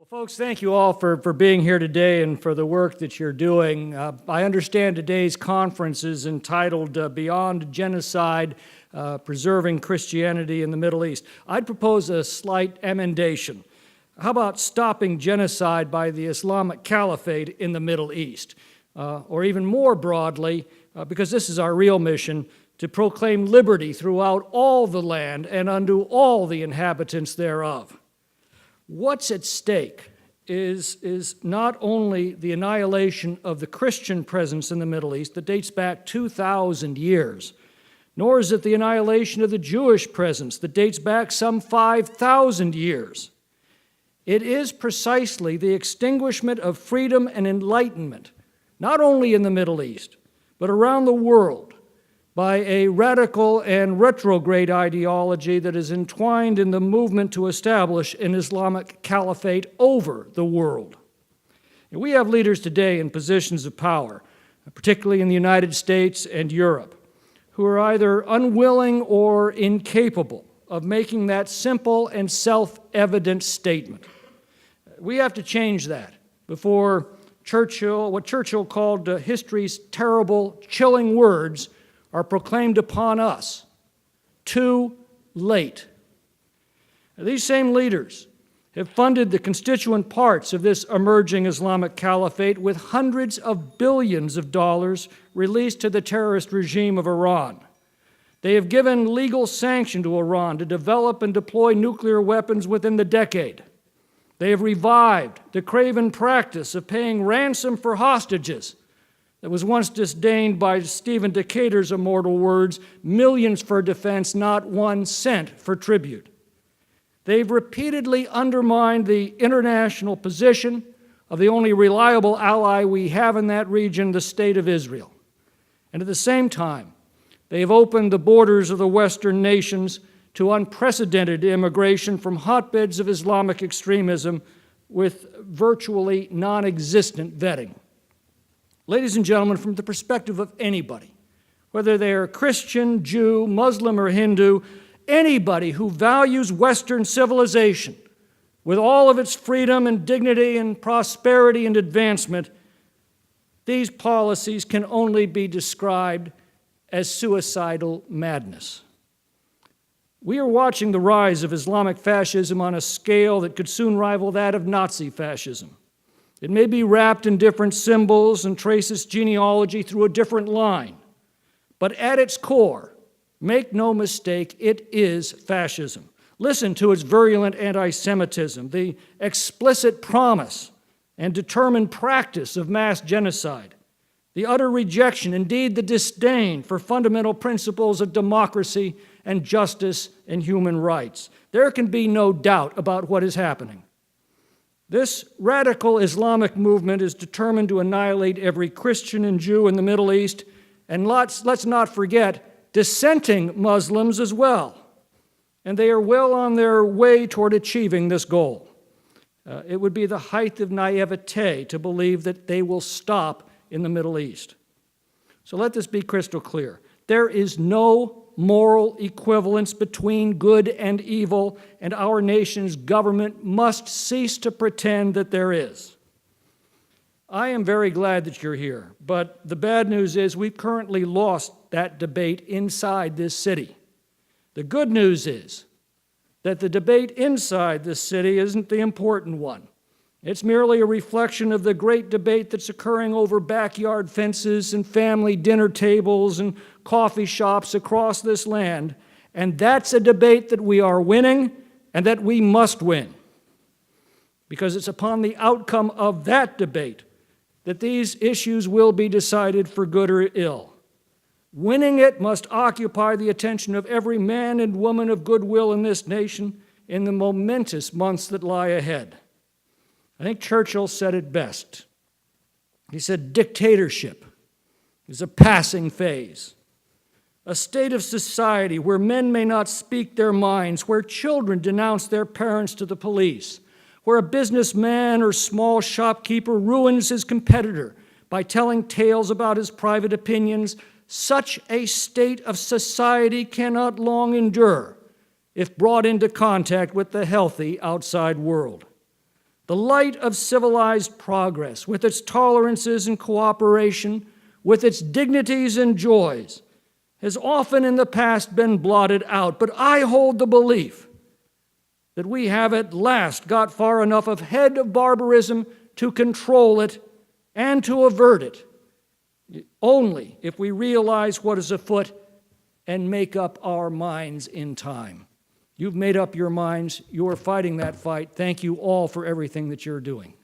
Well, folks, thank you all for being here today and for the work that you're doing. I understand today's conference is entitled Beyond Genocide, Preserving Christianity in the Middle East. I'd propose a slight emendation. How about stopping genocide by the Islamic Caliphate in the Middle East? Or even more broadly, because this is our real mission, to proclaim liberty throughout all the land and unto all the inhabitants thereof. What's at stake is not only the annihilation of the Christian presence in the Middle East that dates back 2,000 years, nor is it the annihilation of the Jewish presence that dates back some 5,000 years. It is precisely the extinguishment of freedom and enlightenment, not only in the Middle East, but around the world, by a radical and retrograde ideology that is entwined in the movement to establish an Islamic caliphate over the world. And we have leaders today in positions of power, particularly in the United States and Europe, who are either unwilling or incapable of making that simple and self-evident statement. We have to change that before what Churchill called history's terrible, chilling words are proclaimed upon us too late. These same leaders have funded the constituent parts of this emerging Islamic caliphate with hundreds of billions of dollars released to the terrorist regime of Iran. They have given legal sanction to Iran to develop and deploy nuclear weapons within the decade. They have revived the craven practice of paying ransom for hostages that was once disdained by Stephen Decatur's immortal words, millions for defense, not 1 cent for tribute. They've repeatedly undermined the international position of the only reliable ally we have in that region, the State of Israel. And at the same time, they have opened the borders of the Western nations to unprecedented immigration from hotbeds of Islamic extremism with virtually non-existent vetting. Ladies and gentlemen, from the perspective of anybody, whether they are Christian, Jew, Muslim, or Hindu, anybody who values Western civilization with all of its freedom and dignity and prosperity and advancement, these policies can only be described as suicidal madness. We are watching the rise of Islamic fascism on a scale that could soon rival that of Nazi fascism. It may be wrapped in different symbols and trace its genealogy through a different line. But at its core, make no mistake, it is fascism. Listen to its virulent anti-Semitism, the explicit promise and determined practice of mass genocide, the utter rejection, indeed the disdain for fundamental principles of democracy and justice and human rights. There can be no doubt about what is happening. This radical Islamic movement is determined to annihilate every Christian and Jew in the Middle East, and let's not forget dissenting Muslims as well. And they are well on their way toward achieving this goal. It would be the height of naivete to believe that they will stop in the Middle East. So let this be crystal clear. There is no moral equivalence between good and evil, and our nation's government must cease to pretend that there is. I am very glad that you're here, but the bad news is we've currently lost that debate inside this city. The good news is that the debate inside this city isn't the important one. It's merely a reflection of the great debate that's occurring over backyard fences and family dinner tables and coffee shops across this land. And that's a debate that we are winning and that we must win. Because it's upon the outcome of that debate that these issues will be decided for good or ill. Winning it must occupy the attention of every man and woman of goodwill in this nation in the momentous months that lie ahead. I think Churchill said it best. He said, dictatorship is a passing phase, a state of society where men may not speak their minds, where children denounce their parents to the police, where a businessman or small shopkeeper ruins his competitor by telling tales about his private opinions. Such a state of society cannot long endure if brought into contact with the healthy outside world. The light of civilized progress, with its tolerances and cooperation, with its dignities and joys, has often in the past been blotted out. But I hold the belief that we have at last got far enough ahead of barbarism to control it and to avert it, only if we realize what is afoot and make up our minds in time. You've made up your minds. You're fighting that fight. Thank you all for everything that you're doing.